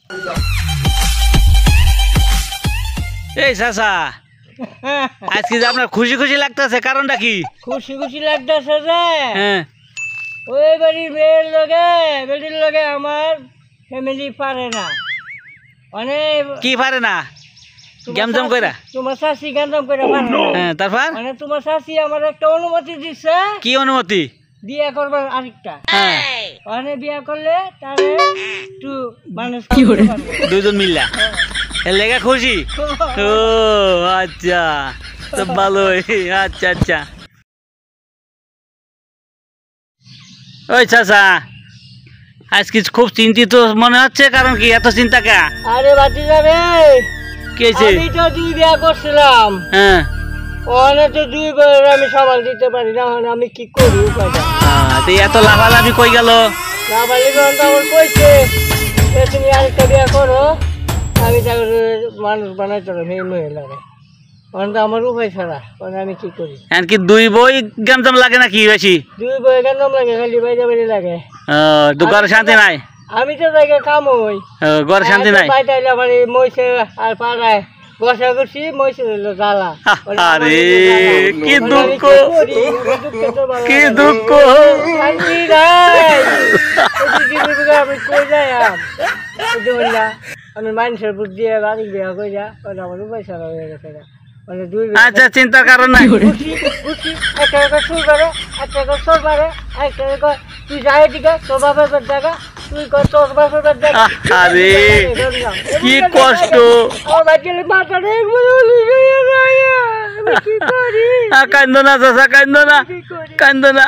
এই চাচা আজকে যে আপনার খুশি খুশি লাগতেছে, কারণটা কি? খুশি খুশি লাগতেছে যে হ্যাঁ, ওই বাড়ির বেটির লগে আমার ফ্যামিলি পারে না। অনেক কি পারে না? গ্যামজাম কইরা? তোমার শাশি গ্যামজাম কইরা পারে না। হ্যাঁ, তারপর মানে তোমার শাশি আমার একটা অনুমতি দিচ্ছে কি অনুমতি? বিয়ে করবার আরেকটা। হ্যাঁ, মানে বিয়ে করলে তারে একটু মানুষ দুইজন মিল্লা এর লেগে খুশি? ও আচ্ছা, তো ভালোই। আচ্ছা আচ্ছা। ওই চাচা আজকে খুব চিন্তিত মনে হচ্ছে, কারণ কি এত চিন্তা কা? আরে বাতি যাবে, কি হয়েছে? আমি তো 2 বিয়ে করছিলাম। হ্যাঁ, ওখানে তো 2 বছর আমি সামাল দিতে পারি না। এখন আমি কি করি উপায়টা? তো এত লাফালাফি কই গেল? না বালি আমার কইছে যে তুমি আরেকটা বিয়ে করো, আমি তাকে মানুষ বানাই চলো মেয়ে মহিলারে। এখন তো আমার উপায় ছাড়া, মানে আমি কি করি? এমনকি 2 বই গ্যামজাম লাগে নাকি বেশি? 2 বই কেন লাগে, খালি বাইরে বাইরে লাগে। তো ঘরে শান্তি নাই? আমি তো জায়গা কাম হই, ঘরে শান্তি নাই? বাইরে আইলে আমার এই মহিষে আর পাড়ায় বসা করছি, মহিষে হইলো জ্বালা। আরে কি দুঃখ, কি দুঃখ! শান্তি নাই। আমি কই যাই আমি মানুষের বুদ্ধি দিয়ে বাড়ি বিয়া কই যা, আমার উপায় ছাড়া হয়ে গেছে। মানে 2 আচ্ছা, চিন্তার কারণ নাই। একটা সুর বাড়ে, একটা সোর বাড়ে, একটা তুই যাই দিকে তোর বাপের জায়গা, তুই তোর বাপের জায়গা। আরে কি কষ্ট! আমার বাচ্চাদের মাথাটা কি করি? কান্দো না চাচা, কান্দো না, কান্দো না।